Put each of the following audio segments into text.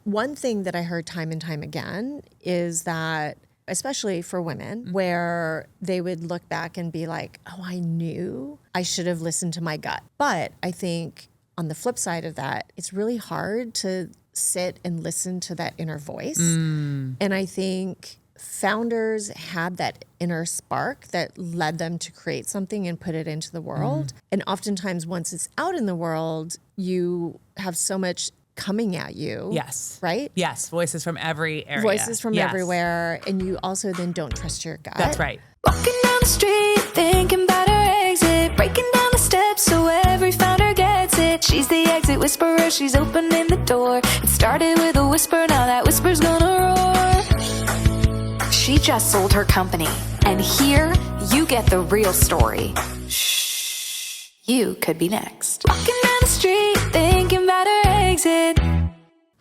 one thing that I heard time and time again is that, especially for women, where they would look back and be like, oh, I knew I should have listened to my gut. But I think on the flip side of that, it's really hard to sit and listen to that inner voice. And I think founders had that inner spark that led them to create something and put it into the world. And oftentimes once it's out in the world, you have so much coming at you. Yes. Right? Yes. Voices from every area. Voices from everywhere. And you also then don't trust your gut. That's right. Walking down the street, thinking about her exit. Breaking down the steps so every founder gets it. She's the exit whisperer, she's opening the door. It started with a whisper, now that whisper's gonna roar. She just sold her company. And here, you get the real story. Shh, you could be next. Walking down the street, thinking about her exit.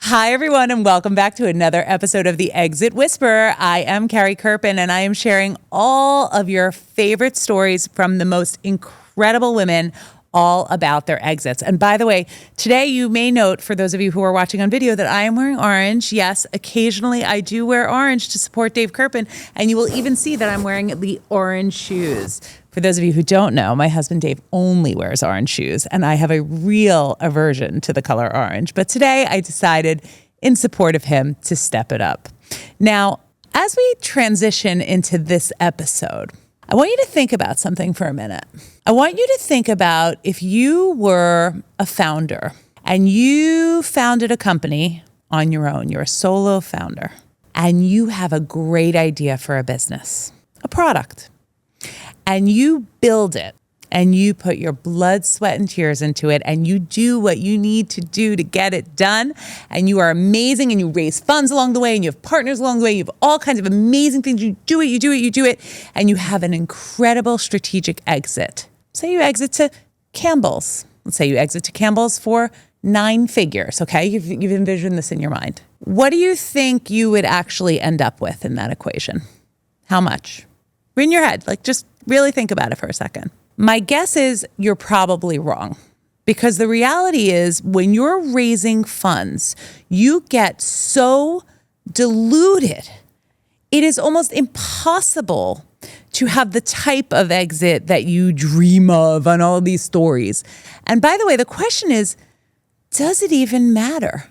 Hi, everyone, and welcome back to another episode of The Exit Whisperer. I am Carrie Kerpen, and I am sharing all of your favorite stories from the most incredible women all about their exits. And by the way, today you may note, for those of you who are watching on video, that I am wearing orange. Yes, occasionally I do wear orange to support Dave Kerpen, and you will even see that I'm wearing the orange shoes. For those of you who don't know, my husband Dave only wears orange shoes, and I have a real aversion to the color orange. But today I decided, in support of him, to step it up. Now, as we transition into this episode, I want you to think about something for a minute. I want you to think about if you were a founder and you founded a company on your own, you're a solo founder, and you have a great idea for a business, a product, and you build it, and you put your blood, sweat, and tears into it, and you do what you need to do to get it done, and you are amazing, and you raise funds along the way, and you have partners along the way, you have all kinds of amazing things. You do it, and you have an incredible strategic exit. Say you exit to Campbell's. Let's say you exit to Campbell's for 9 figures, okay? You've envisioned this in your mind. What do you think you would actually end up with in that equation? How much? In your head, just really think about it for a second. My guess is you're probably wrong, because the reality is when you're raising funds, you get so diluted. It is almost impossible to have the type of exit that you dream of on all of these stories. And by the way, the question is, does it even matter?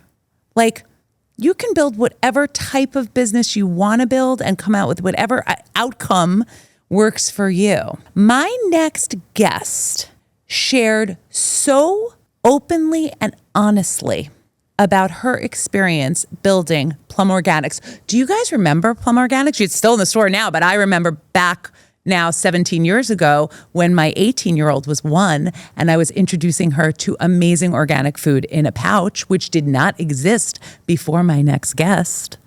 You can build whatever type of business you want to build and come out with whatever outcome works for you. My next guest shared so openly and honestly about her experience building Plum Organics. Do you guys remember Plum Organics? It's still in the store now, but I remember back now 17 years ago when my 18-year-old was 1 and I was introducing her to amazing organic food in a pouch, which did not exist before my next guest.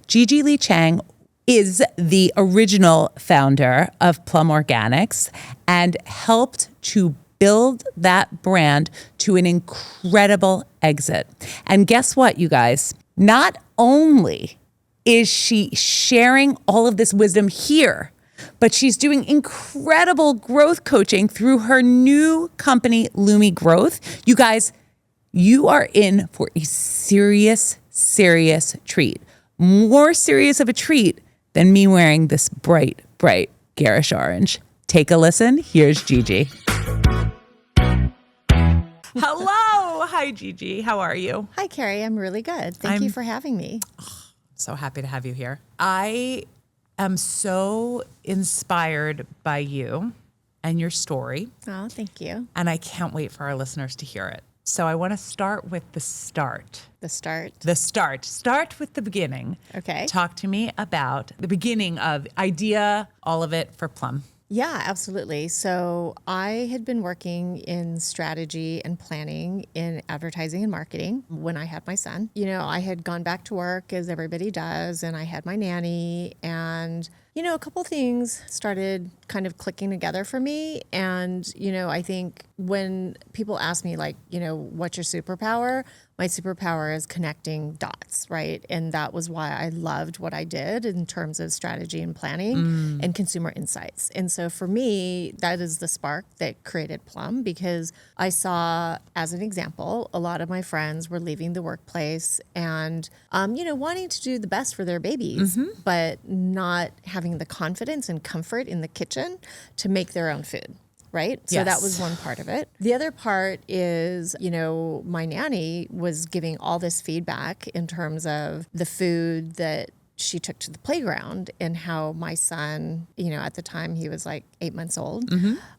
Gigi Lee Chang is the original founder of Plum Organics and helped to build that brand to an incredible exit. And guess what, you guys? Not only is she sharing all of this wisdom here, but she's doing incredible growth coaching through her new company, Lumi Growth. You guys, you are in for a serious, serious treat. More serious of a treat than me wearing this bright, bright garish orange. Take a listen. Here's Gigi. Hello. Hi, Gigi. How are you? Hi, Carrie. I'm really good. Thank you for having me. So happy to have you here. I am so inspired by you and your story. Oh, thank you. And I can't wait for our listeners to hear it. So I want to start with the start. The start? The start. Start with the beginning. Okay. Talk to me about the beginning of idea, all of it for Plum. Yeah, absolutely. So I had been working in strategy and planning in advertising and marketing when I had my son. I had gone back to work as everybody does, and I had my nanny, and a couple things started kind of clicking together for me. And, I think when people ask me, like, what's your superpower? My superpower is connecting dots, right? And that was why I loved what I did in terms of strategy and planning and consumer insights. And so for me, that is the spark that created Plum, because I saw, as an example, a lot of my friends were leaving the workplace and, wanting to do the best for their babies, but not having the confidence and comfort in the kitchen to make their own food. Right? So that was one part of it. The other part is, my nanny was giving all this feedback in terms of the food that she took to the playground and how my son, at the time he was like 8 months old,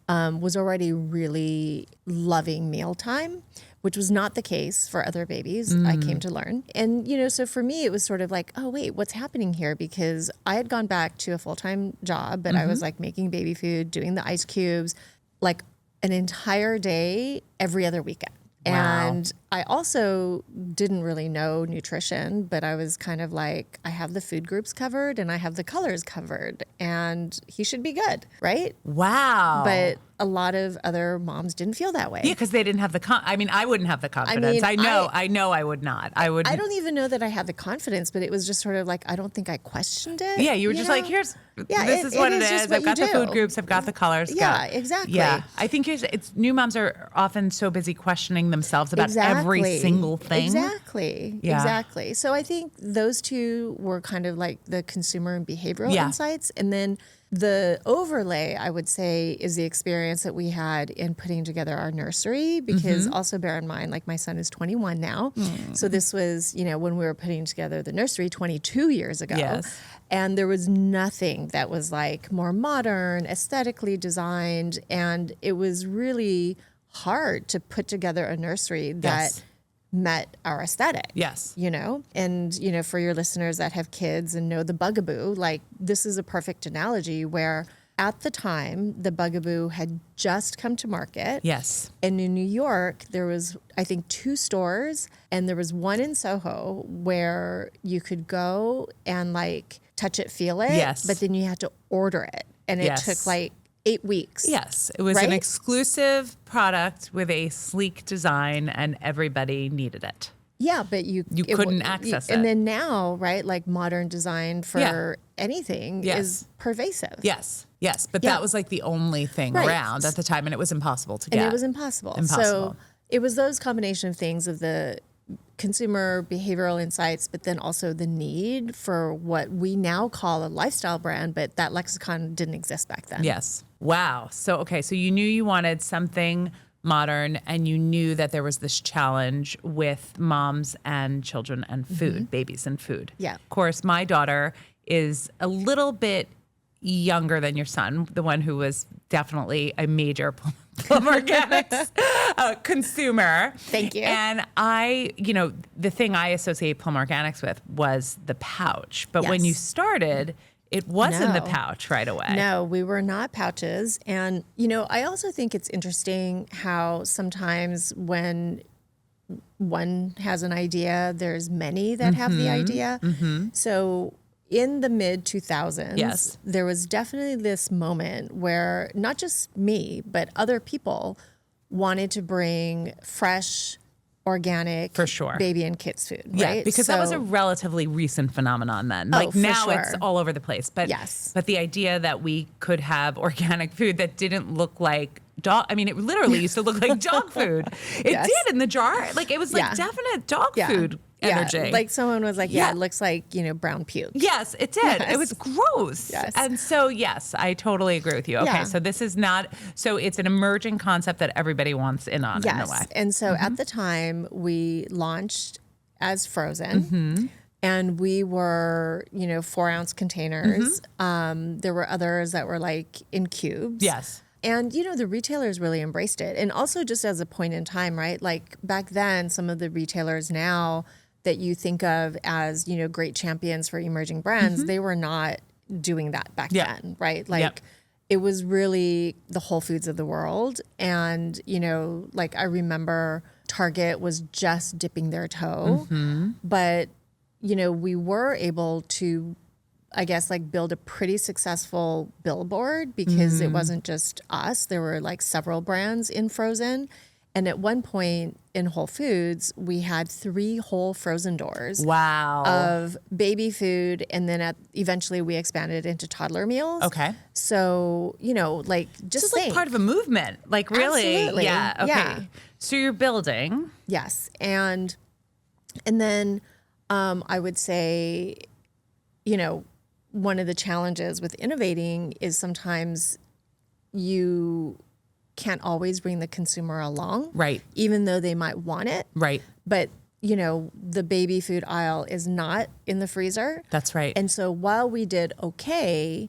was already really loving mealtime, which was not the case for other babies, I came to learn. And, so for me, it was sort of like, oh, wait, what's happening here? Because I had gone back to a full-time job, but I was like making baby food, doing the ice cubes, like an entire day every other weekend. Wow. And I also didn't really know nutrition, but I was kind of like, I have the food groups covered and I have the colors covered and he should be good, right? Wow. But a lot of other moms didn't feel that way. Yeah, because they didn't have the I wouldn't have the confidence. I know I would not. I don't even know that I had the confidence, but it was just sort of like, I don't think I questioned it. Yeah, you were just like, this is what it is. I've got the food groups, I've got the colors. Yeah, exactly. Yeah, I think it's new moms are often so busy questioning themselves about every single thing. Exactly. So I think those two were kind of like the consumer and behavioral insights. And then the overlay, I would say, is the experience that we had in putting together our nursery, because also bear in mind, like my son is 21 now. So this was, when we were putting together the nursery 22 years ago. Yes. And there was nothing that was like more modern, aesthetically designed. And it was really hard to put together a nursery that met our aesthetic. Yes. And, for your listeners that have kids and know the bugaboo, like this is a perfect analogy where at the time the bugaboo had just come to market. Yes. And in New York, there was, I think, 2 stores, and there was one in Soho where you could go and like touch it, feel it. Yes. But then you had to order it. And it took like 8 weeks. Yes. It was an exclusive product with a sleek design and everybody needed it. Yeah, but you couldn't access it. And then now, right, like modern design for anything is pervasive. Yes. But that was like the only thing around at the time, and it was impossible to get. And it was impossible. So it was those combination of things of the consumer behavioral insights, but then also the need for what we now call a lifestyle brand, but that lexicon didn't exist back then. Yes. Wow. So you knew you wanted something modern, and you knew that there was this challenge with moms and children and food, babies and food. Yeah. Of course, my daughter is a little bit younger than your son, the one who was definitely a major Plum Organics consumer. Thank you. And the thing I associate Plum Organics with was the pouch. But when you started, it wasn't the pouch right away. No, we were not pouches. And, I also think it's interesting how sometimes when one has an idea, there's many that have the idea. So in the mid 2000s, there was definitely this moment where not just me, but other people wanted to bring fresh, organic, for sure, baby and kids food, right? Yeah, because that was a relatively recent phenomenon then. Like now it's all over the place. But but the idea that we could have organic food that didn't look like dog, it literally used to look like dog food. It did in the jar. Like it was like definite dog food energy. Like someone was like, it looks like, brown puke. Yes, it did. It was gross. Yes. And so, yes, I totally agree with you. Okay, so this is it's an emerging concept that everybody wants in on in a way. And so at the time we launched as frozen. And we were, 4-ounce containers. There were others that were like in cubes. Yes. And, the retailers really embraced it. And also just as a point in time, right? Like back then, some of the retailers now that you think of as, great champions for emerging brands, they were not doing that back then, right? Like it was really the Whole Foods of the world. And, like I remember Target was just dipping their toe, but, we were able to I guess, like build a pretty successful billboard because it wasn't just us. There were like several brands in frozen. And at one point in Whole Foods, we had 3 whole frozen doors of baby food. And then eventually we expanded into toddler meals. Okay. So, like just like part of a movement. Like really. Absolutely. Yeah. Okay. Yeah. So you're building. Yes. And then I would say, one of the challenges with innovating is sometimes you can't always bring the consumer along. Right. Even though they might want it. Right. But, the baby food aisle is not in the freezer. That's right. And so while we did okay,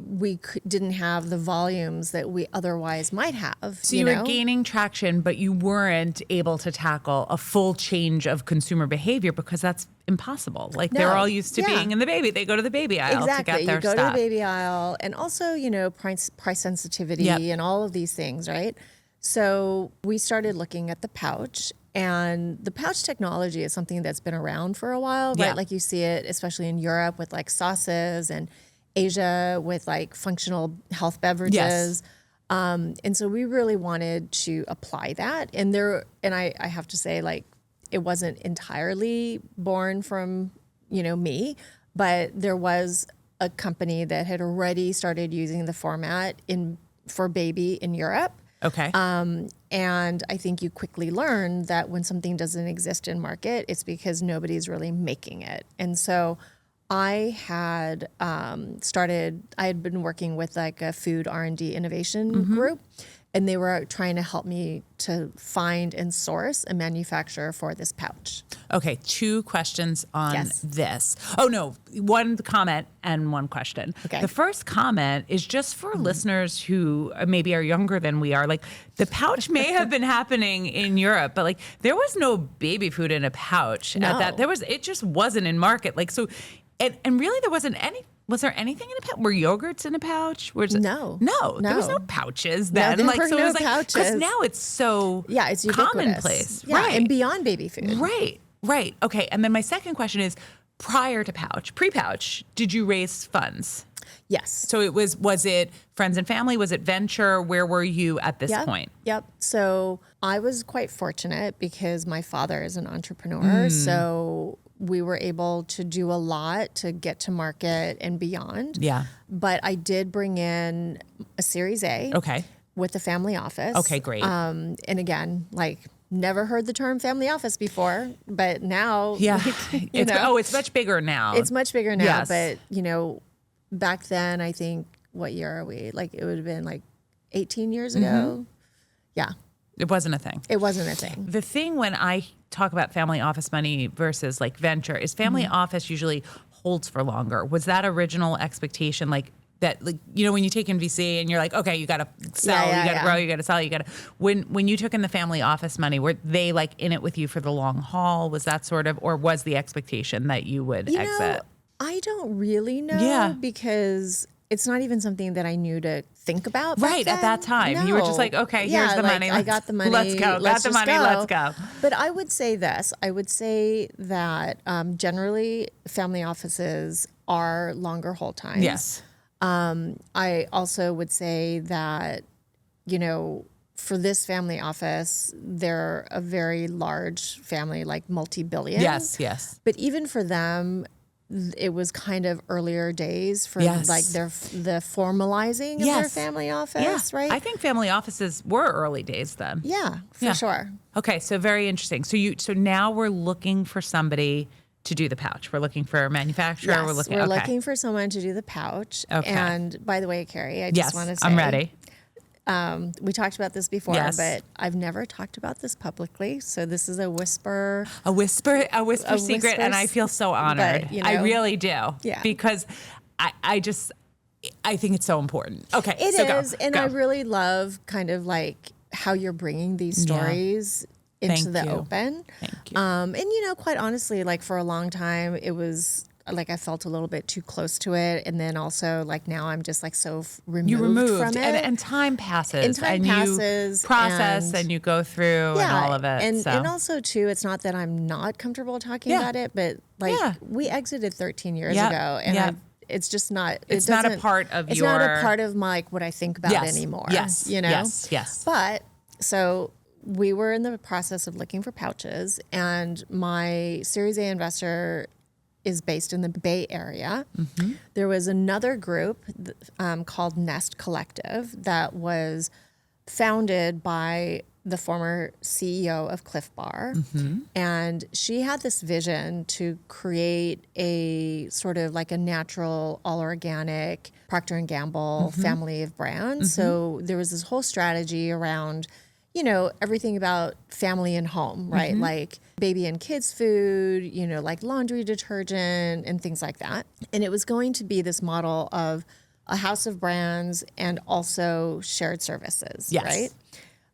we didn't have the volumes that we otherwise might have. So you were gaining traction, but you weren't able to tackle a full change of consumer behavior because that's impossible. Like they're all used to being in the baby. They go to the baby aisle to get their you go stuff. to the baby aisle, and also price sensitivity and all of these things, right? So we started looking at the pouch. And the pouch technology is something that's been around for a while, right? Like you see it, especially in Europe with like sauces, and Asia with like functional health beverages. Yes. And so we really wanted to apply that. And I have to say, like, it wasn't entirely born from, me, but there was a company that had already started using the format for baby in Europe. Okay. And I think you quickly learn that when something doesn't exist in market, it's because nobody's really making it. And so I had I had been working with like a food R&D innovation group, and they were trying to help me to find and source a manufacturer for this pouch. Okay, 2 questions on this. Oh no, 1 comment and 1 question. Okay. The first comment is just for listeners who maybe are younger than we are. Like the pouch may have been happening in Europe, but like there was no baby food in a pouch at that. It just wasn't in market. Like so, and really there wasn't any. Was there anything in a pouch? Were yogurts in a pouch? No. There was no pouches then. No, there were no pouches. Because now it's so it's ubiquitous. commonplace. Yeah, right. and beyond baby food. Right. Okay. And then my second question is, prior to pouch, pre-pouch, did you raise funds? Yes. So was it friends and family? Was it venture? Where were you at this point? Yep. So I was quite fortunate because my father is an entrepreneur. So we were able to do a lot to get to market and beyond. Yeah. But I did bring in a Series A. Okay. With the family office. Okay, great. And again, like never heard the term family office before, but now. Yeah. It's much bigger now. It's much bigger now. Yes. But, back then, I think, what year are we? Like it would have been like 18 years ago. Yeah. It wasn't a thing. It wasn't a thing. The thing when I talk about family office money versus like venture is family office usually holds for longer. Was that original expectation like that, like, when you take in VC and you're like, okay, you got to sell, you got to grow, you got to sell, you got to, when you took in the family office money, were they like in it with you for the long haul? Was that sort of, or was the expectation that you would exit? I don't really know because it's not even something that I knew to think about back right then. At that time. No. You were just like, okay, here's the money. I got the money. Let's go. Got the money. Let's go. But I would say this. I would say that generally family offices are longer hold times. Yes. I also would say that, for this family office, they're a very large family, like multi-billion. Yes. But even for them, it was kind of earlier days for like the formalizing of their family office, right? I think family offices were early days then. Yeah, for sure. Okay, so very interesting. So now we're looking for somebody to do the pouch. We're looking for a manufacturer. Yes, we're looking for someone to do the pouch. Okay. And by the way, Carrie, I just want to say, I'm ready. We talked about this before, but I've never talked about this publicly. So this is a whisper secret, and I feel so honored. But, I really do. Yeah. Because I think it's so important. Okay, it is, go. I really love kind of like how you're bringing these stories into the open. Thank you. And quite honestly, like for a long time, it was like I felt a little bit too close to it, and then also like now I'm just like so removed from it. And time passes, and you passes, process, and you go through and all of it. And also too, it's not that I'm not comfortable talking about it, but like we exited 13 years ago, and it's just not. It's not a part of it's your. not a part of my, like, what I think about anymore. Yes. You know. Yes. But so we were in the process of looking for pouches, and my Series A investor is based in the Bay Area. Mm-hmm. There was another group called Nest Collective that was founded by the former CEO of Cliff Bar. Mm-hmm. And she had this vision to create a sort of like a natural, all organic Procter & Gamble family of brands. So there was this whole strategy around, you know, everything about family and home, right? Like baby and kids food, you know, like laundry detergent and things like that. And it was going to be this model of a house of brands and also shared services, right?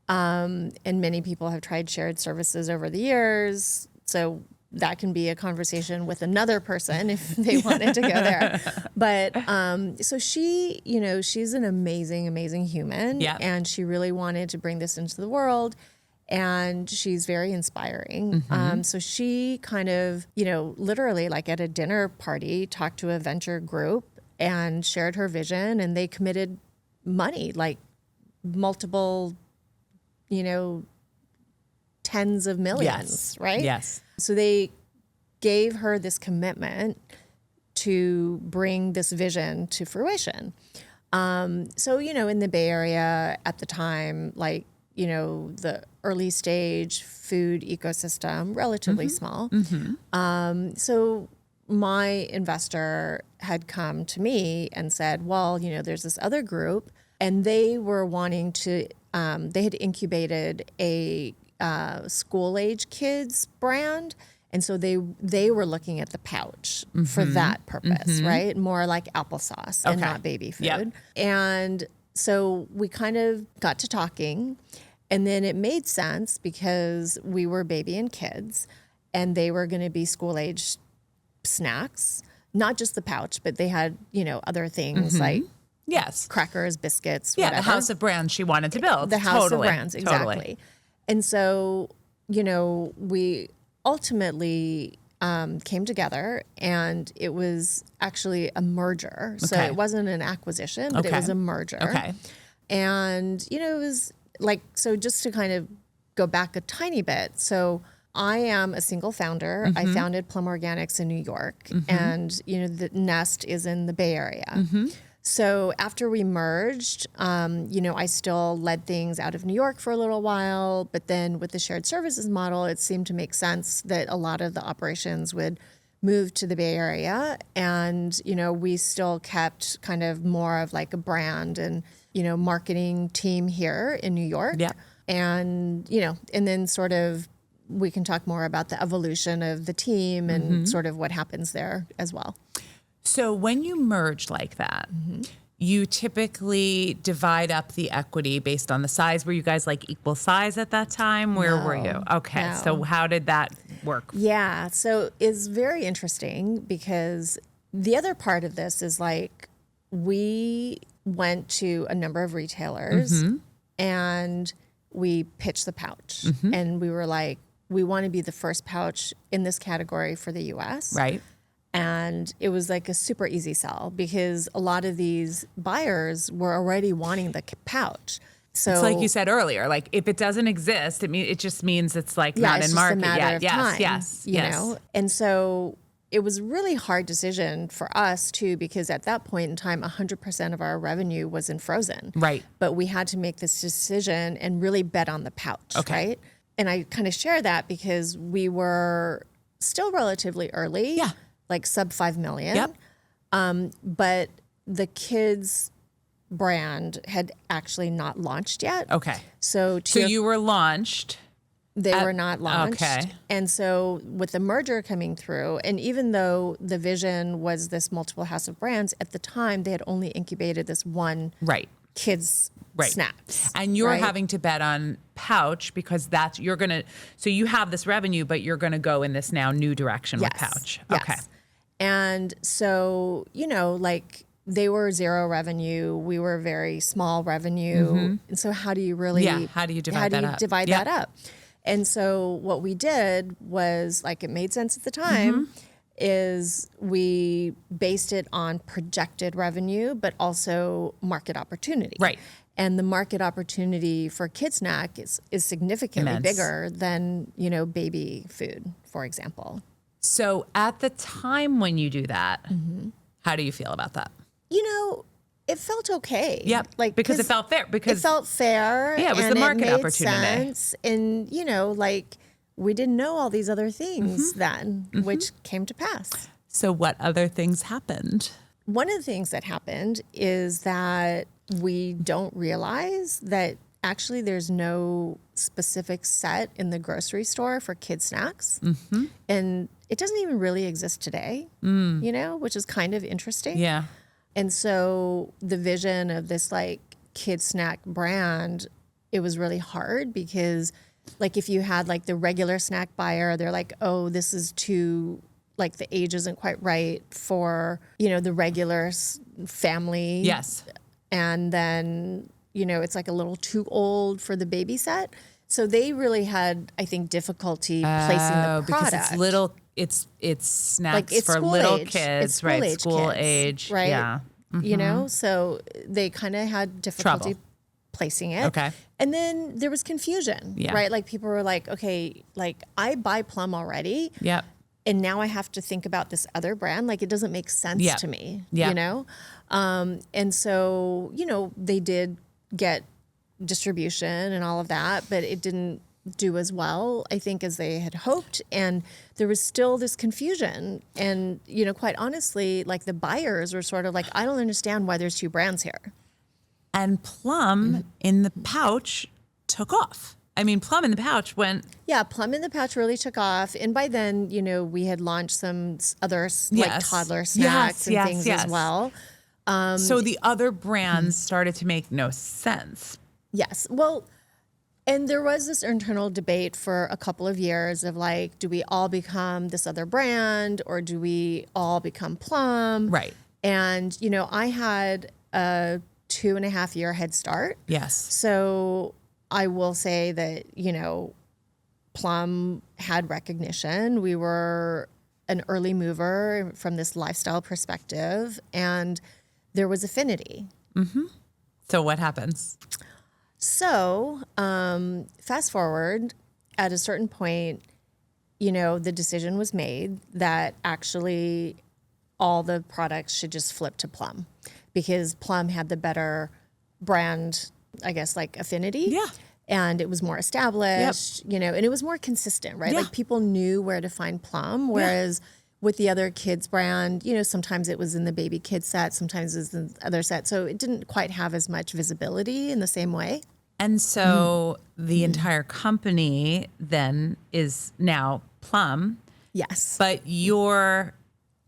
And many people have tried shared services over the years. So that can be a conversation with another person if they wanted to go there. But so she, you know, she's an amazing, amazing human. Yeah. And she really wanted to bring this into the world. And she's very inspiring. So she kind of, you know, literally like at a dinner party, talked to a venture group and shared her vision. And they committed money, like multiple, you know, tens of millions, right? Yes. So they gave her this commitment to bring this vision to fruition. So, you know, in the Bay Area at the time, like, you know, the early stage food ecosystem, relatively small. So my investor had come to me and said, well, you know, there's this other group, and they were wanting to, they had incubated a school age kids brand. And so they were looking at the pouch for that purpose, right? More like applesauce and not baby food. Yep. And so we kind of got to talking, and then it made sense because we were baby and kids, and they were going to be school age snacks, not just the pouch, but they had, you know, other things like crackers, biscuits, whatever. The house of brands she wanted to build. The house of brands, exactly. And so, you know, we ultimately came together, and it was actually a merger. So it wasn't an acquisition, but it was a merger. And, you know, it was like, so just to kind of go back a tiny bit. So I am a single founder. I founded Plum Organics in New York, and, you know, the Nest is in the Bay Area. So after we merged, you know, I still led things out of New York for a little while, but then with the shared services model, it seemed to make sense that a lot of the operations would move to the Bay Area. And, you know, we still kept kind of more of like a brand and, you know, marketing team here in New York. And, you know, and then sort of we can talk more about the evolution of the team and sort of what happens there as well. So when you merge like that, you typically divide up the equity based on the size. Were you guys like equal size at that time? Where were you? Okay. No. So how did that work? Yeah. So it's very interesting because the other part of this is like we went to a number of retailers and we pitched the pouch. And we were like, we want to be the first pouch in this category for the US. Right. And it was like a super easy sell because a lot of these buyers were already wanting the pouch. So it's like you said earlier, like if it doesn't exist, it just means it's like not it's in just market a matter yet. of Yes, time, yes, you know? And so it was a really hard decision for us too, because at that point in time, 100% of our revenue was in frozen. Right. But we had to make this decision and really bet on the pouch, right? And I kind of share that because we were still relatively early. Like sub 5 million. But the kids brand had actually not launched yet. So you were launched. They were not launched. And so with the merger coming through, and even though the vision was this multiple house of brands, at the time they had only incubated this one kids snacks. And you're having to bet on pouch because that's, you're going to, so you have this revenue, but you're going to go in this now new direction with pouch. And so, you know, like they were zero revenue. We were very small revenue. And so how do you really, how do you divide that up? And so what we did was like, it made sense at the time. is we based it on projected revenue, but also market opportunity. Right. And the market opportunity for kid snack is significantly Immense. bigger than, baby food, for example. So at the time when you do that, how do you feel about that? It felt okay. Yep. Because it felt fair. Because it felt fair. Yeah, it was and the market it made opportunity. Sense. And, we didn't know all these other things then, which came to pass. So what other things happened? One of the things that happened is that we don't realize that actually there's no specific set in the grocery store for kid snacks. And it doesn't even really exist today, which is kind of interesting. Yeah. And so the vision of this kid snack brand, it was really hard because if you had the regular snack buyer, they're like, oh, this is too, the age isn't quite right for, the regular family. Yes. And then, it's a little too old for the baby set. So they really had, I think, difficulty placing the product. Because it's snacks it's for school little age. kids, It's right? school-age School kids, age. right? Yeah. So they kind of had difficulty Trouble. placing it. Okay. And then there was confusion, Yeah. right? People were like, okay, I buy Plum already. Yep. And now I have to think about this other brand. It doesn't make sense Yeah. to me, Yeah. And so, they did get distribution and all of that, but it didn't do as well, I think, as they had hoped. And there was still this confusion. And, quite honestly, the buyers were sort of like, I don't understand why there's two brands here. And Plum in the pouch took off. I mean, Plum in the pouch went. Yeah, Plum in the Pouch really took off. And by then, we had launched some other Yes. toddler snacks and things as well. So the other brands started to make no sense. Yes. Well, and there was this internal debate for a couple of years of do we all become this other brand or do we all become Plum? Right. And, I had a 2.5 year head start. Yes. So I will say that, Plum had recognition. We were an early mover from this lifestyle perspective, and there was affinity. So what happens? So fast forward, at a certain point, the decision was made that actually all the products should just flip to Plum because Plum had the better brand, I guess, affinity. Yeah. And it was more established, and it was more consistent, right? Yeah. People knew where to find Plum, whereas with the other kids brand, sometimes it was in the baby kid set, sometimes it was in the other set. So it didn't quite have as much visibility in the same way. And so the entire company then is now Plum, Yes. but your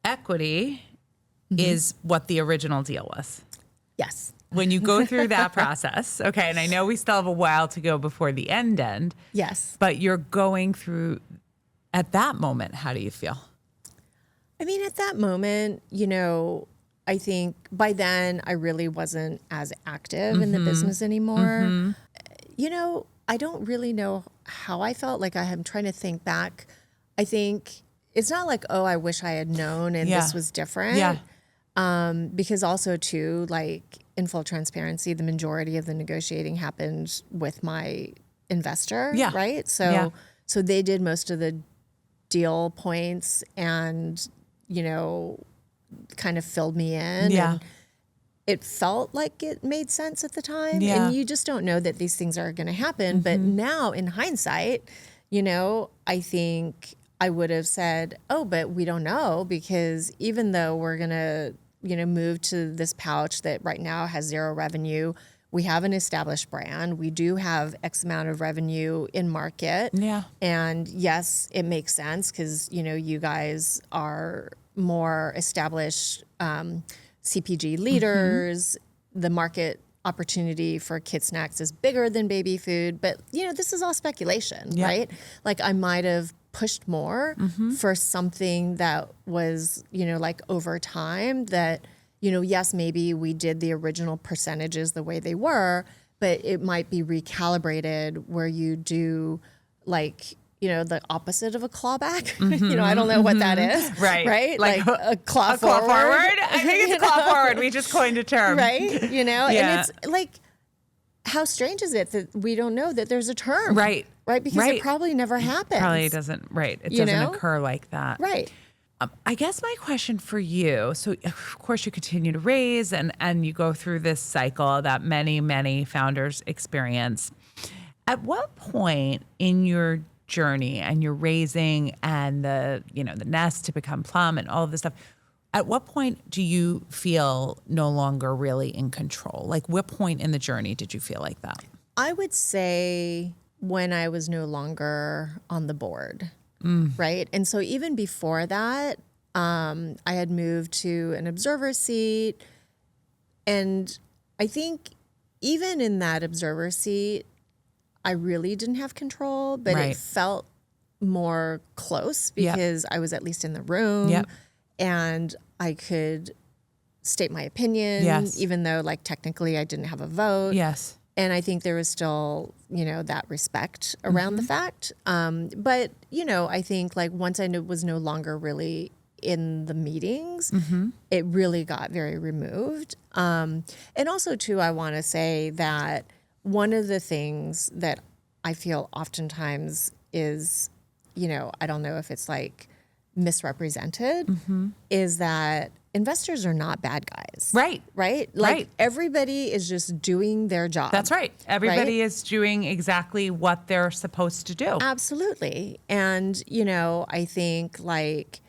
equity is what the original deal was. Yes. When you go through that process, okay, and I know we still have a while to go before the end, Yes. but you're going through, at that moment, how do you feel? I mean, at that moment, I think by then I really wasn't as active in the business anymore. I don't really know how I felt. I'm trying to think back. I think it's not oh, I wish I had known and Yeah. this was different. Yeah. Because also too, in full transparency, the majority of the negotiating happened with my investor. Yeah. Right. So, Yeah. so they did most of the deal points and, kind of filled me in. Yeah. And it felt like it made sense at the time. Yeah. And you just don't know that these things are going to happen. But now in hindsight, I think I would have said, oh, but we don't know, because even though we're going to, move to this pouch that right now has zero revenue, we have an established brand. We do have X amount of revenue in market. Yeah. And yes, it makes sense because, you guys are more established CPG leaders. The market opportunity for kid snacks is bigger than baby food. But, this is all speculation, right? I might have pushed more for something that was, over time that, yes, maybe we did the original percentages the way they were, but it might be recalibrated where you do the opposite of a clawback. I don't know what that is. Right. Like a claw forward. I think it's claw forward. We just coined a term. Right. And it's like, how strange is it that we don't know that there's a term? Right. Because it probably never happens. Probably doesn't. Right. It doesn't occur like that. Right. I guess my question for you, so of course you continue to raise and you go through this cycle that many, many founders experience. At what point in your journey and your raising and the nest to become Plum and all of this stuff, at what point do you feel no longer really in control? Like what point in the journey did you feel like that? I would say when I was no longer on the board. Right. And so even before that, I had moved to an observer seat. And I think even in that observer seat, I really didn't have control, but it felt more close because I was at least in the room and I could state my opinion, even though like technically I didn't have a vote. Yes. And I think there was still, that respect around the fact. But, I think like once I was no longer really in the meetings, it really got very removed. And also too, I want to say that one of the things that I feel oftentimes is, I don't know if it's like misrepresented, is that investors are not bad guys. Right. Like everybody is just doing their job. That's right. Everybody is doing exactly what they're supposed to do. Absolutely. And, I think like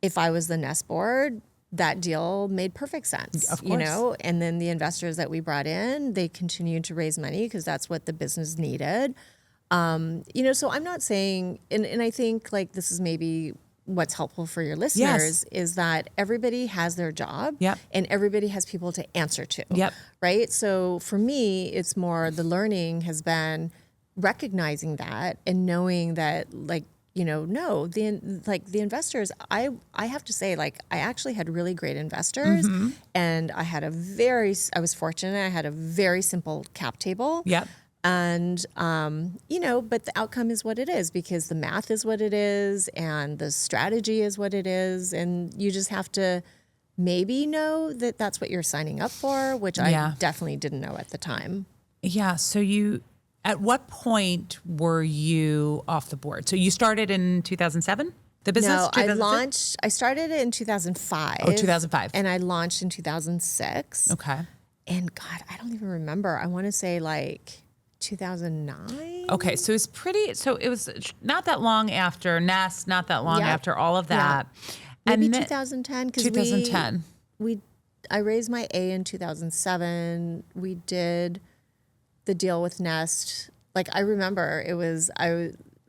if I was the Nest board, that deal made perfect sense, Of course. And then the investors that we brought in, they continued to raise money because that's what the business needed. So I'm not saying, and I think like this is maybe what's helpful for your listeners is that everybody has their job and everybody has people to answer to. Right. So for me, it's more the learning has been recognizing that and knowing that like, the investors, I have to say, like, I actually had really great investors and I was fortunate. I had a very simple cap table. And, but the outcome is what it is because the math is what it is and the strategy is what it is. And you just have to maybe know that that's what you're signing up for, which I definitely didn't know at the time. Yeah. So at what point were you off the board? So you started in 2007, the business? No, I started it in 2005. Oh, 2005. And I launched in 2006. Okay. And God, I don't even remember. I want to say like 2009. Okay, so it was not that long after Nest, not that long after all of that. Maybe 2010. 2010. I raised my A in 2007. We did the deal with Nest. Like I remember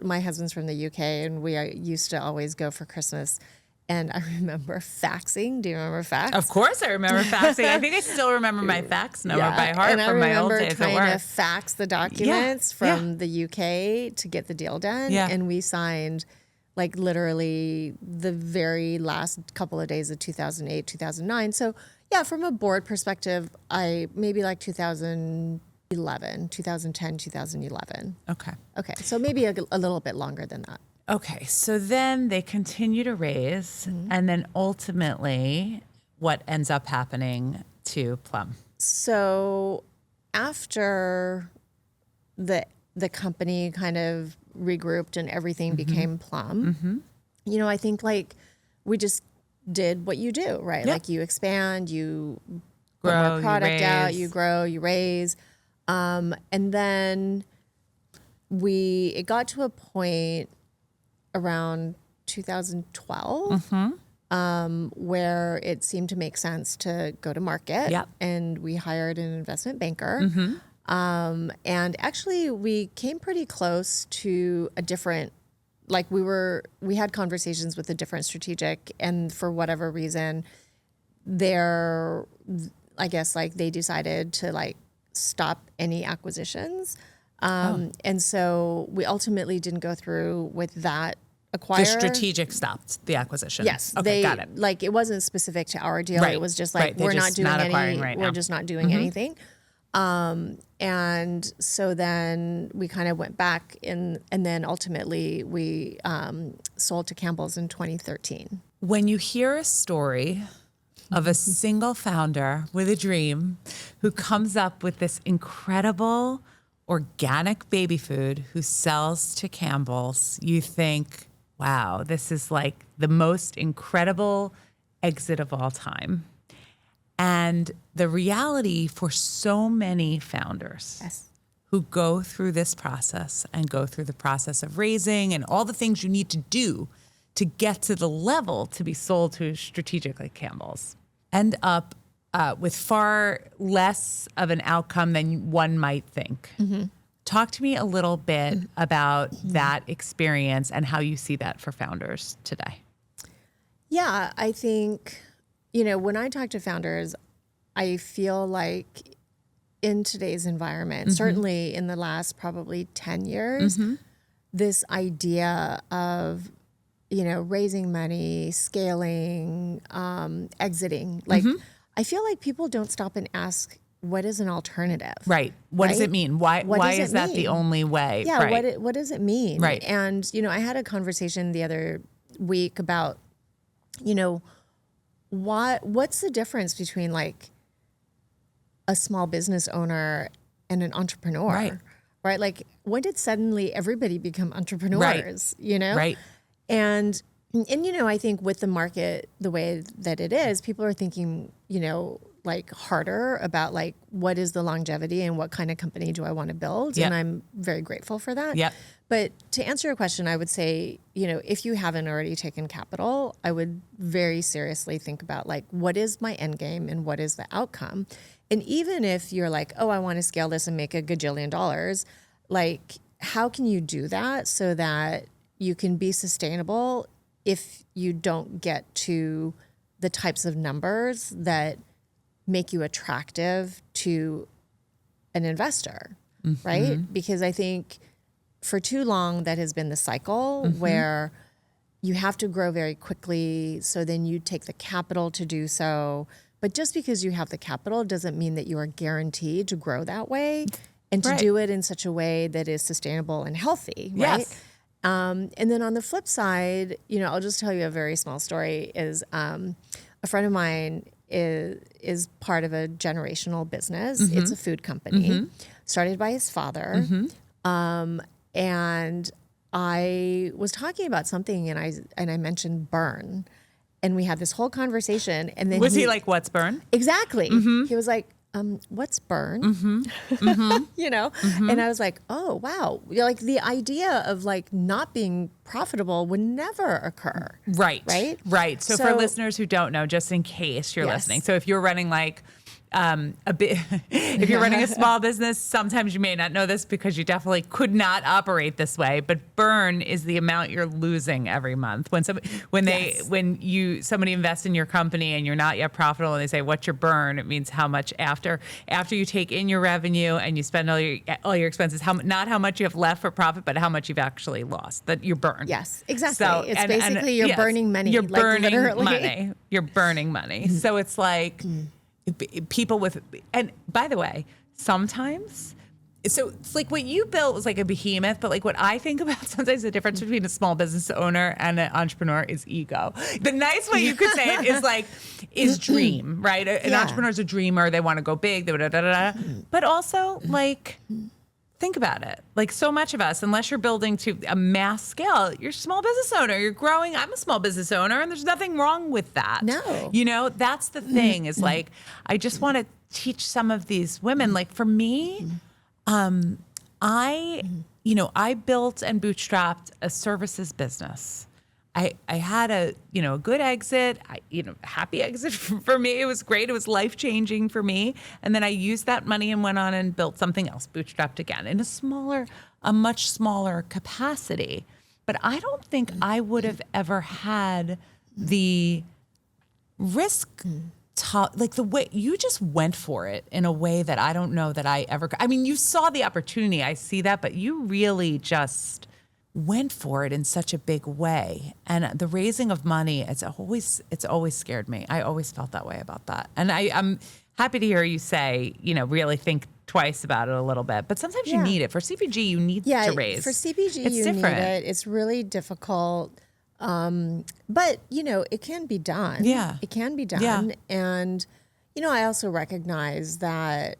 my husband's from the UK and we used to always go for Christmas. And I remember faxing. Do you remember fax? Of course I remember faxing. I think I still remember my fax number by heart from my old days at work. And I remember trying to fax the documents from the UK to get the deal done. Yeah. And we signed like literally the very last couple of days of 2008, 2009. So yeah, from a board perspective, I maybe like 2010, 2011. Okay. So maybe a little bit longer than that. Okay, so then they continue to raise, and then ultimately, what ends up happening to Plum? So after the company kind of regrouped and everything became Plum, I think like we just did what you do, right? Yep. Like you expand, you Grow, put more product you out, raise. you grow, you raise, and then it got to a point around 2012, where it seemed to make sense to go to market. Yep. And we hired an investment banker. And actually we came pretty close to a different, like we had conversations with a different strategic, and for whatever reason, I guess like they decided to like stop any acquisitions. And so we ultimately didn't go through with that acquirer. The strategic stopped the acquisition. Yes. Okay, got it. Like it wasn't specific to our deal. Right. It was just like, Right. They're we're just not doing not any, acquiring right we're now. just not doing anything. And so then we kind of went back and then ultimately we sold to Campbell's in 2013. When you hear a story of a single founder with a dream who comes up with this incredible organic baby food who sells to Campbell's, you think, wow, this is like the most incredible exit of all time. And the reality for so many founders who go through this process and go through the process of raising and all the things you need to do to get to the level to be sold to a strategic like Campbell's end up with far less of an outcome than one might think. Talk to me a little bit about that experience and how you see that for founders today. Yeah, I think, when I talk to founders, I feel like in today's environment, certainly in the last probably 10 years, this idea of, raising money, scaling, exiting, I feel like people don't stop and ask, what is an alternative? Right. What does it mean? Why is that the only way? Yeah. Right. What does it mean? Right. And, I had a conversation the other week about, what's the difference between like a small business owner and an entrepreneur? Right. Like when did suddenly everybody become entrepreneurs, Right. And I think with the market, the way that it is, people are thinking, like harder about like, what is the longevity and what kind of company do I want to build? Yep. And I'm very grateful for that. Yep. But to answer your question, I would say, if you haven't already taken capital, I would very seriously think about like, what is my end game and what is the outcome? And even if you're like, oh, I want to scale this and make $1 gajillion, like how can you do that so that you can be sustainable if you don't get to the types of numbers that make you attractive to an investor, right? Because I think for too long that has been the cycle where you have to grow very quickly, so then you take the capital to do so. But just because you have the capital doesn't mean that you are guaranteed to grow that way and to do it in such a way that is sustainable and healthy, right? Yes. And then on the flip side, I'll just tell you a very small story is a friend of mine is part of a generational business. It's a food company started by his father. And I was talking about something and I mentioned burn, and we had this whole conversation. And then Was he like, what's burn? Exactly. He was like, what's burn? And I was like, oh, wow. Like the idea of like not being profitable would never occur. Right. Right. Right. So for listeners who don't know, just in case you're listening. So if you're running like if you're running a small business, sometimes you may not know this because you definitely could not operate this way. But burn is the amount you're losing every month when somebody invests in your company and you're not yet profitable and they say, "What's your burn?" It means how much after you take in your revenue and you spend all your expenses, not how much you have left for profit, but how much you've actually lost. That your burn. Yes, exactly. So, it's basically you're burning money. You're like, burning literally. money. You're burning money. So it's like. People with, and by the way, sometimes, so it's like what you built was like a behemoth, but like what I think about sometimes the difference between a small business owner and an entrepreneur is ego. The nice way you could say it is dream, right? An entrepreneur is a dreamer. They want to go big, but also like, think about it. Like so much of us, unless you're building to a mass scale, you're a small business owner. You're growing. I'm a small business owner, and there's nothing wrong with that. No. That's the thing is like, I just want to teach some of these women. Like for me, I built and bootstrapped a services business. I had a good exit, happy exit for me. It was great. It was life-changing for me. And then I used that money and went on and built something else, bootstrapped again in a much smaller capacity. But I don't think I would have ever had the risk like the way you just went for it in a way that I don't know that I ever, I mean, you saw the opportunity. I see that, but you really just went for it in such a big way. And the raising of money, it's always scared me. I always felt that way about that. And I'm happy to hear you say, really think twice about it a little bit, but sometimes you need it. For CPG, you need to raise. For CPG, it's you different. need it. It's really difficult. But, it can be done. Yeah. It can be done. Yeah. And, I also recognize that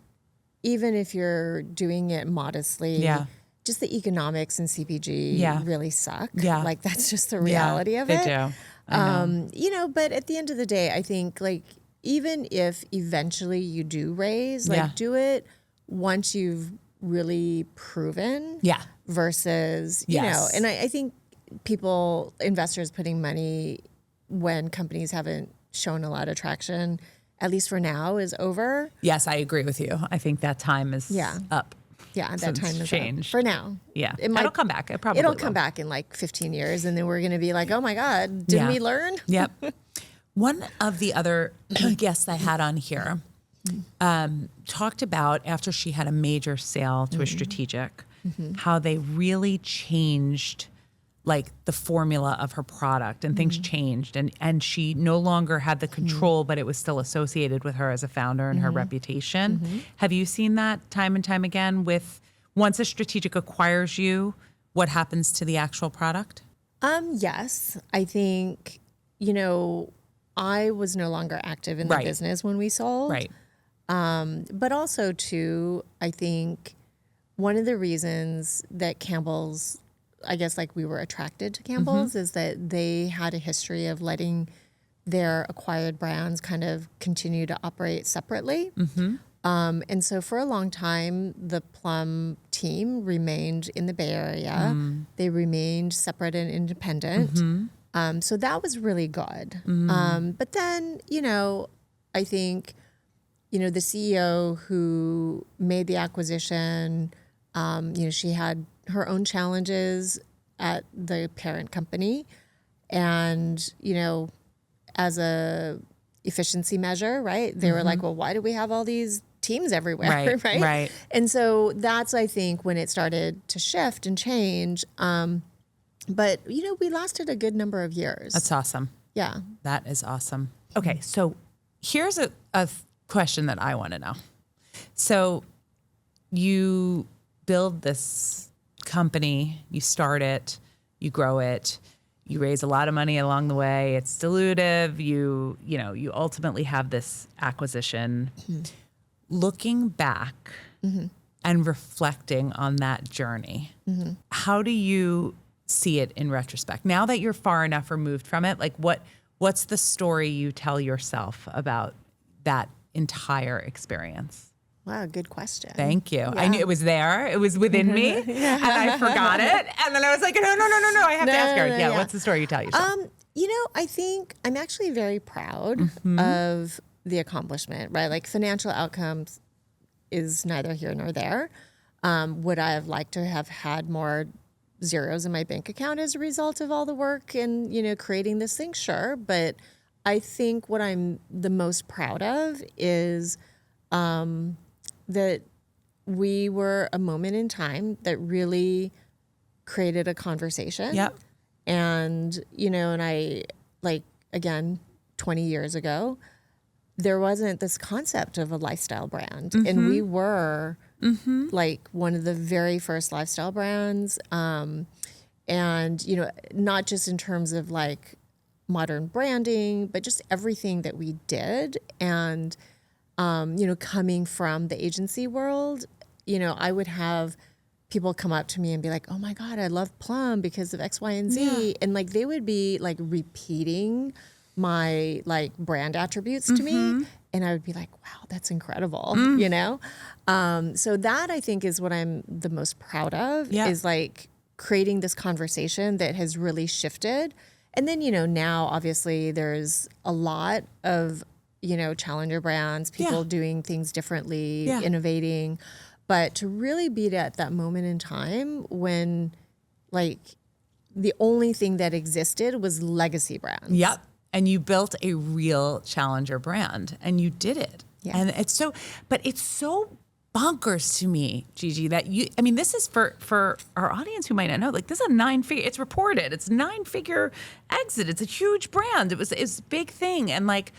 even if you're doing it modestly, just the economics in CPG really suck. Yeah. Like, that's just the reality of they it. do. I know. But at the end of the day, I think, like, even if eventually you do raise, like, do it once you've really proven. Yeah. Versus, and I think investors putting money when companies haven't shown a lot of traction, at least for now, is over. Yes, I agree with you. I think that time is up. Yeah, that time is changed. up for now. Yeah, it'll come back. It'll come back in like 15 years, and then we're going to be like, oh my God, didn't we learn? Yep. One of the other guests I had on here talked about after she had a major sale to a strategic, how they really changed like the formula of her product and things changed and she no longer had the control, but it was still associated with her as a founder and her reputation. Have you seen that time and time again with once a strategic acquires you, what happens to the actual product? Yes. I think, I was no longer active in the business when we sold. Right. But also too, I think one of the reasons that Campbell's, I guess, like, we were attracted to Campbell's is that they had a history of letting their acquired brands kind of continue to operate separately. And so for a long time, the Plum team remained in the Bay Area. They remained separate and independent. So that was really good. But then, I think, the CEO who made the acquisition, she had her own challenges at the parent company. And, as a efficiency measure, right? They were like, well, why do we have all these teams everywhere? Right. And so that's, I think, when it started to shift and change. But, we lasted a good number of years. That's awesome. Yeah. That is awesome. Okay. So here's a question that I want to know. So you build this company, you start it, you grow it, you raise a lot of money along the way. It's dilutive. You ultimately have this acquisition. Looking back and reflecting on that journey, how do you see it in retrospect? Now that you're far enough removed from it, like what's the story you tell yourself about that entire experience? Wow, good question. Thank you. Yeah. I knew it was there. It was within me, and I forgot it. And then I was like, no, I have to ask her. Yeah, what's the story you tell yourself? I think I'm actually very proud of the accomplishment, right? Like, financial outcomes is neither here nor there. Would I have liked to have had more zeros in my bank account as a result of all the work and, creating this thing? Sure. But I think what I'm the most proud of is that we were a moment in time that really created a conversation. Yep. And, and I, like, again, 20 years ago, there wasn't this concept of a lifestyle brand. And we were like one of the very first lifestyle brands. And, not just in terms of like modern branding, but just everything that we did. And, coming from the agency world, I would have people come up to me and be like, oh my God, I love Plum because of X, Y, and Z. Yeah. And like, they would be like repeating my like brand attributes to me. And I would be like, wow, that's incredible, So that, I think, is what I'm the most proud of, is like creating this conversation that has really shifted. And then, now obviously there's a lot of, challenger brands, people doing things differently, innovating. But to really be at that moment in time when like the only thing that existed was legacy brands. Yep. And you built a real challenger brand and you did it. Yeah. And it's so bonkers to me, Gigi, that this is for our audience who might not know, like this is a 9-figure, it's reported, it's 9-figure exit. It's a huge brand. It's a big thing. And like,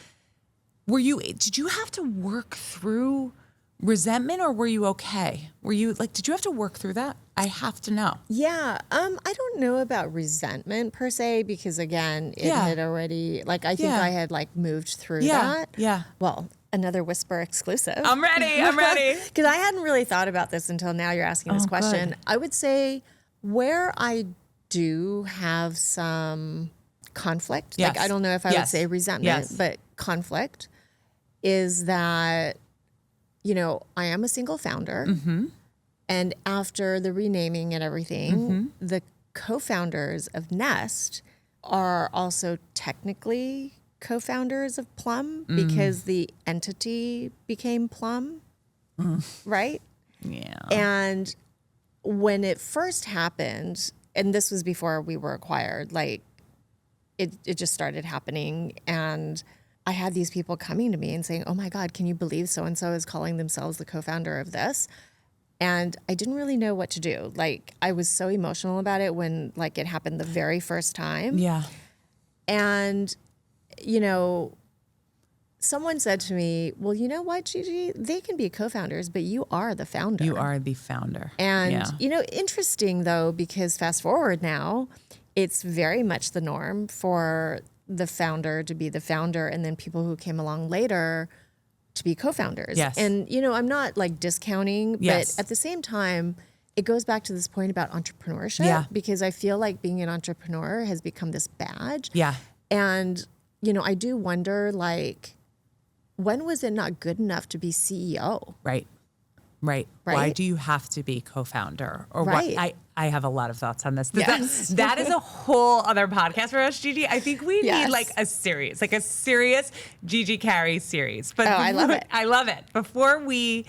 did you have to work through resentment, or were you okay? Were you like, did you have to work through that? I have to know. Yeah. I don't know about resentment per se, because again, it Yeah. had already, like, I think Yeah. I had like moved through Yeah. that. Yeah. Well, another Whisper exclusive. I'm ready. I'm ready. Because I hadn't really thought about this until now you're asking this Oh, question. good. I would say where I do have some conflict, Yes. like I don't know if I would Yes. say resentment, Yes. but conflict, is that, you know, I am a single founder. Mm-hmm. And after the renaming and everything, the co-founders of Nest are also technically co-founders of Plum because the entity became Plum, right? Yeah. And when it first happened, and this was before we were acquired, like it just started happening. And I had these people coming to me and saying, oh my God, can you believe so-and-so is calling themselves the co-founder of this? And I didn't really know what to do. Like, I was so emotional about it when like it happened the very first time. Yeah. And, you know, someone said to me, well, you know what, Gigi, they can be co-founders, but you are the founder. You are the founder. And, yeah. you know, interesting though, because fast forward now, it's very much the norm for the founder to be the founder, and then people who came along later to be co-founders. Yes. And, you know, I'm not like discounting, Yes. but at the same time, it goes back to this point about entrepreneurship, Yeah. because I feel like being an entrepreneur has become this badge. Yeah. And, you know, I do wonder, like, when was it not good enough to be CEO? Right. Right. Why Right? do you have to be co-founder? Or Right. what? I have a lot of thoughts on this. Yes. That is a whole other podcast for us, Gigi. I think we Yes. need like a serious Gigi Carey series. But I love it. I love it. Before we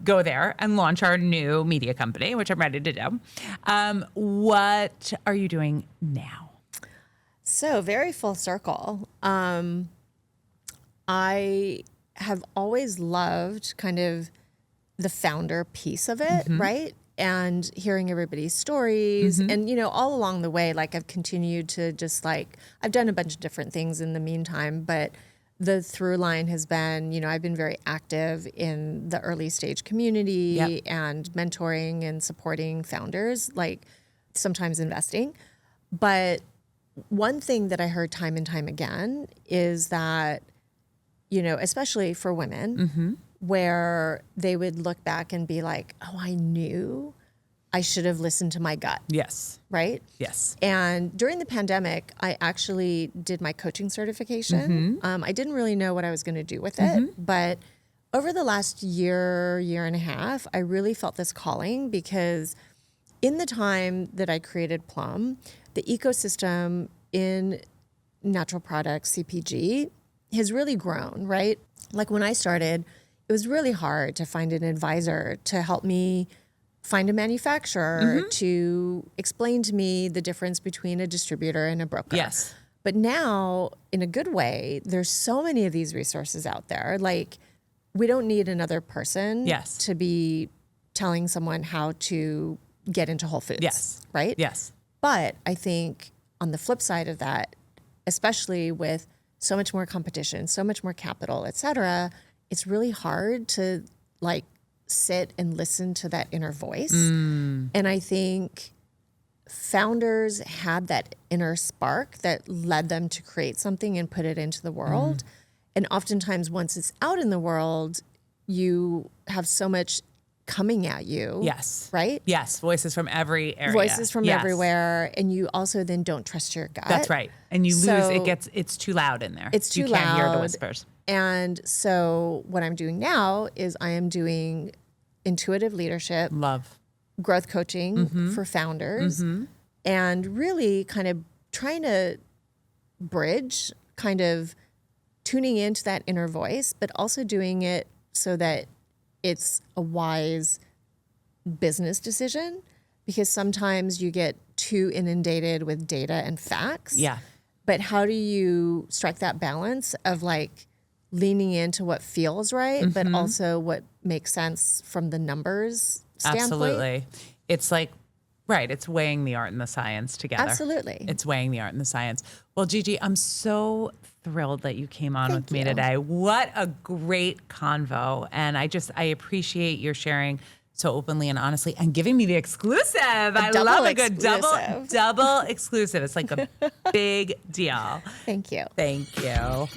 go there and launch our new media company, which I'm ready to do, what are you doing now? So very full circle. I have always loved kind of the founder piece of it, right? And hearing everybody's stories. And, you know, all along the way, like I've continued to just like, I've done a bunch of different things in the meantime, but the through line has been, you know, I've been very active in the early stage community Yep. and mentoring and supporting founders, like sometimes investing. But one thing that I heard time and time again is that, you know, especially for women, where they would look back and be like, oh, I knew I should have listened to my gut, Yes. right? Yes. And during the pandemic, I actually did my coaching certification. I didn't really know what I was going to do with it, but over the last year and a half, I really felt this calling, because in the time that I created Plum, the ecosystem in natural products, CPG, has really grown, right? Like when I started, it was really hard to find an advisor to help me find a manufacturer to explain to me the difference between a distributor and a broker. Yes. But now, in a good way, there's so many of these resources out there. Like, we don't need another person Yes. to be telling someone how to get into Whole Foods. Yes. Right? Yes. But I think on the flip side of that, especially with so much more competition, so much more capital, et cetera, it's really hard to like sit and listen to that inner voice. And I think founders had that inner spark that led them to create something and put it into the world. And oftentimes once it's out in the world, you have so much coming at you. Yes. Right? Yes. Voices from every area. Voices from Yes. everywhere. And you also then don't trust your gut. That's right. And you So- lose, it's too loud in there. It's too You can't hear the loud. whispers. And so what I'm doing now is I am doing intuitive leadership, Love. growth coaching for founders, and really kind of trying to bridge, kind of tuning into that inner voice, but also doing it so that it's a wise business decision, because sometimes you get too inundated with data and facts. Yeah. But how do you strike that balance of like leaning into what feels right, but also what makes sense from the numbers standpoint? Absolutely. It's like, right. It's weighing the art and the science together. Absolutely. It's weighing the art and the science. Well, Gigi, I'm so thrilled that you came on Thank with me you. today. What a great convo. And I appreciate your sharing so openly and honestly and giving me the exclusive. I love a good double exclusive. It's like a big deal. Thank you. Thank you.